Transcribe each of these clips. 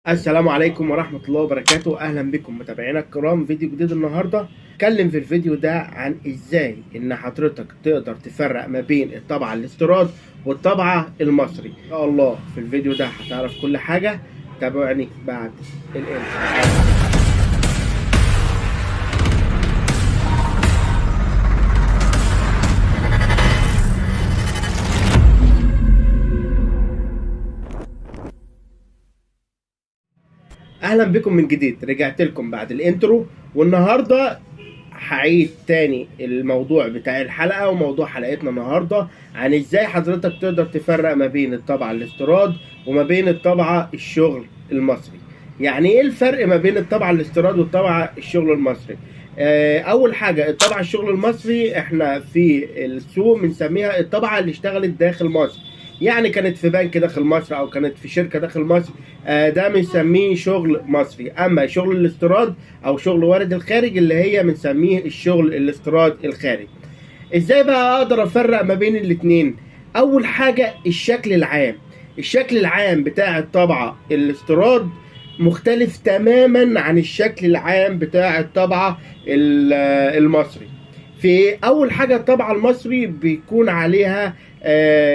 السلام عليكم ورحمة الله وبركاته. أهلا بكم متابعينا الكرام، فيديو جديد النهاردة. اتكلم في الفيديو ده عن ازاي ان حضرتك تقدر تفرق ما بين الطبعة الاستيراد والطبعة المصري. ان شاء الله في الفيديو ده هتعرف كل حاجة. تابعني بعد الانترو. اهلا بكم من جديد، رجعت لكم بعد الانترو، والنهارده هعيد تاني الموضوع بتاع الحلقه. وموضوع حلقتنا النهارده عن ازاي حضرتك تقدر تفرق ما بين الطبعه الاستيراد وما بين الطبعه الشغل المصري. يعني ايه الفرق ما بين الطبعه الاستيراد والطبعه الشغل المصري؟ اول حاجه، الطبعه الشغل المصري احنا في السوق بنسميها الطبعه اللي اشتغلت داخل مصر، يعني كانت في بنك داخل مصر او كانت في شركه داخل مصر. ده بنسميه شغل مصري. اما شغل الاستيراد او شغل وارد الخارج اللي هي بنسميه الشغل الاستيراد الخارج. ازاي بقى اقدر افرق ما بين الاتنين؟ اول حاجه الشكل العام. الشكل العام بتاع الطبعه الاستيراد مختلف تماما عن الشكل العام بتاع الطبعه المصري. في اول حاجه الطبعه المصري بيكون عليها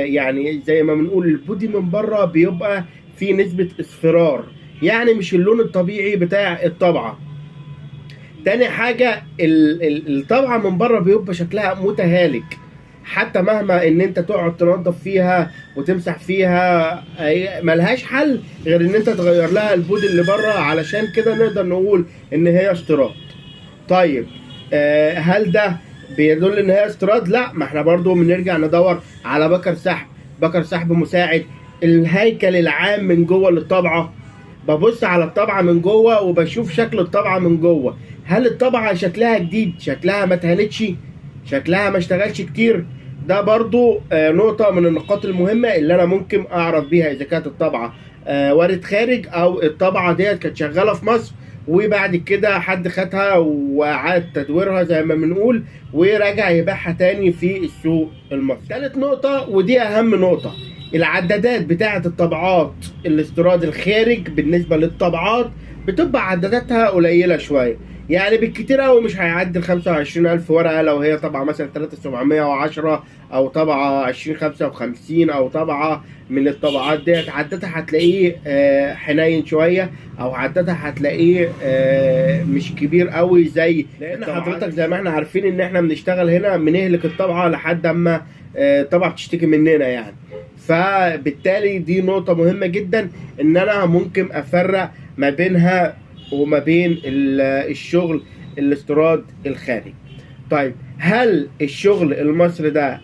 يعني زي ما بنقول البودي من بره بيبقى في نسبه اصفرار، يعني مش اللون الطبيعي بتاع الطبعه. تاني حاجه الطبعه من بره بيبقى شكلها متهالك، حتى مهما ان انت تقعد تنظف فيها وتمسح فيها ملهاش حل غير ان انت تغير لها البودي اللي بره، علشان كده نقدر نقول ان هي استيراد. طيب هل ده بيدل ان هي استيراد؟ لا، ما احنا برضو بنرجع ندور على بكر سحب مساعد. الهيكل العام من جوه للطبعه، ببص على الطبعه من جوه وبشوف شكل الطبعه من جوه. هل الطبعه شكلها جديد، شكلها ما اتهنتش، شكلها ما اشتغلش كتير؟ ده برضو نقطة من النقاط المهمة اللي أنا ممكن أعرف بيها إذا كانت الطبعة وارد خارج أو الطبعة ديت كانت شغالة في مصر وبعد كده حد خدها وعاد تدويرها زي ما بنقول ورجع يبيعها تاني في السوق المصري. تالت نقطة ودي أهم نقطة، العدادات بتاعة الطبعات الاستيراد الخارج بالنسبة للطبعات بتبقى عداداتها قليلة شوية، يعني بالكتير قوي مش هيعدي ال 25,000 ورقة لو هي طبعة مثلا 3710 أو طبعة 2055 أو طبعة من الطبعات ديت. عدتها هتلاقيه حنين شوية أو عدتها هتلاقيه مش كبير قوي، زي لأن حضرتك زي ما احنا عارفين إن احنا بنشتغل هنا بنهلك الطبعة لحد أما طبعا بتشتكي مننا يعني. فبالتالي دي نقطة مهمة جدا ان انا ممكن افرق ما بينها وما بين الشغل الاستيراد الخارجي. طيب هل الشغل المصري ده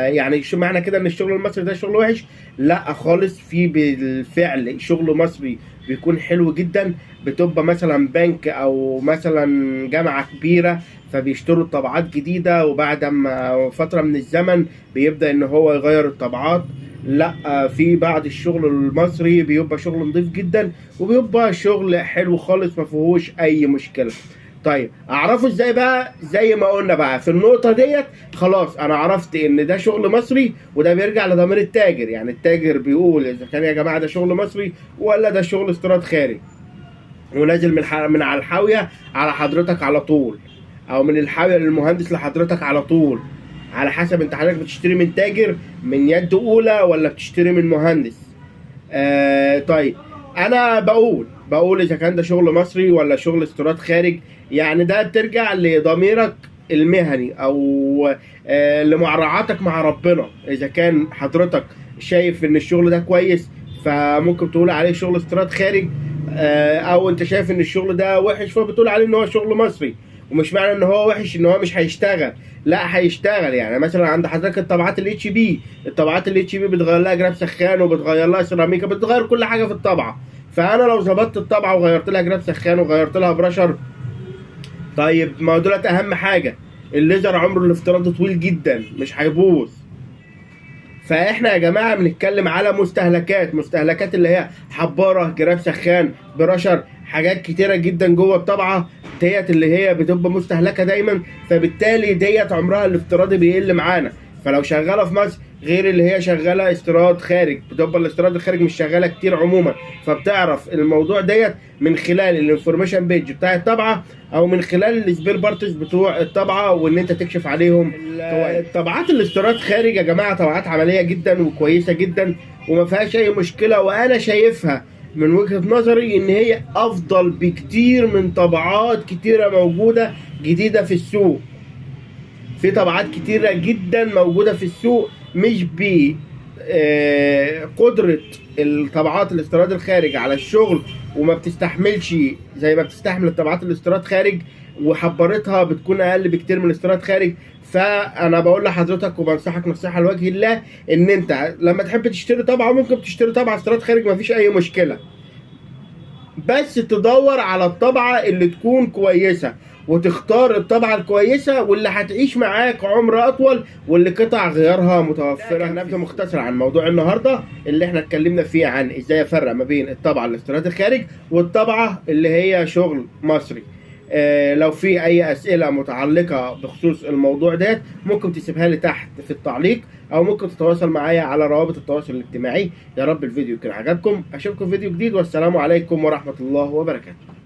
يعني شو معنى كده ان الشغل المصري ده شغل وحش؟ لا خالص، في بالفعل شغل مصري بيكون حلو جدا. بتبقى مثلا بنك او مثلا جامعة كبيرة فبيشتروا طبعات جديدة وبعد ما فترة من الزمن بيبدأ ان هو يغير الطبعات. لا، في بعض الشغل المصري بيبقى شغل نظيف جدا وبيبقى شغل حلو خالص ما فيهوش اي مشكلة. طيب اعرفه ازاي بقى؟ زي ما قلنا بقى في النقطة ديت، خلاص انا عرفت ان ده شغل مصري وده بيرجع لضمير التاجر. يعني التاجر بيقول اذا كان يا جماعة ده شغل مصري ولا ده شغل استيراد خارجي، ونازل من على الحاوية على حضرتك على طول، او من الحاوية للمهندس لحضرتك على طول، على حسب انت حضرتك بتشتري من تاجر من يد اولى ولا بتشتري من مهندس. طيب انا بقول اذا كان ده شغل مصري ولا شغل استيراد خارج، يعني ده بترجع لضميرك المهني او لمراعاتك مع ربنا. اذا كان حضرتك شايف ان الشغل ده كويس فممكن تقول عليه شغل استيراد خارج، او انت شايف ان الشغل ده وحش فبتقول عليه ان هو شغل مصري. ومش معنى ان هو وحش ان هو مش هيشتغل، لا هيشتغل. يعني مثلا عند حضرتك الطبعات الاتش بي، الطبعات الاتش بي بتغير لها جراب سخان وبتغير لها سيراميكا، بتغير كل حاجه في الطبعه. فانا لو ظبطت الطبعه وغيرت لها جراب سخان وغيرت لها برشر، طيب ما دولت اهم حاجه. الليزر عمره الافتراضي طويل جدا مش هيبوظ. فاحنا يا جماعه بنتكلم على مستهلكات اللي هي حباره، جراب سخان، برشر، حاجات كتيره جدا جوه الطبعه ديت اللي هي بتبقى مستهلكه دايما. فبالتالي ديت عمرها الافتراضي بيقل معانا. فلو شغاله في مصر غير اللي هي شغاله استيراد خارج، بتبقى الاستيراد الخارج مش شغاله كتير عموما، فبتعرف الموضوع ديت من خلال الانفورميشن بيج بتاع الطبعه او من خلال السبير بارتس بتوع الطبعه، وان انت تكشف عليهم. طبعات الاستيراد خارج يا جماعه طبعات عمليه جدا وكويسه جدا وما فيهاش اي مشكله، وانا شايفها من وجهة نظري ان هي افضل بكتير من طبعات كتيرة موجودة جديدة في السوق. في طبعات كتيرة جدا موجودة في السوق مش بقدرة الطبعات الاستيراد الخارج على الشغل، وما بتستحملش زي ما بتستحمل الطبعات الاستيراد خارج، وحبرتها بتكون اقل بكتير من الاستيراد خارج. فانا بقول لحضرتك وبنصحك نصيحه لوجه الله ان انت لما تحب تشتري طبعه ممكن تشتري طبعه استيراد خارج، مفيش اي مشكله، بس تدور على الطبعه اللي تكون كويسه وتختار الطبعه الكويسه واللي هتعيش معاك عمر اطول واللي قطع غيارها متوفره. نبذه مختصره عن موضوع النهارده اللي احنا اتكلمنا فيه عن ازاي افرق ما بين الطبعه الاستيراد الخارج والطبعه اللي هي شغل مصري. لو في اي اسئله متعلقه بخصوص الموضوع ده ممكن تسيبها لي تحت في التعليق، او ممكن تتواصل معايا على روابط التواصل الاجتماعي. يا رب الفيديو يكون عجبكم، اشوفكم في فيديو جديد، والسلام عليكم ورحمه الله وبركاته.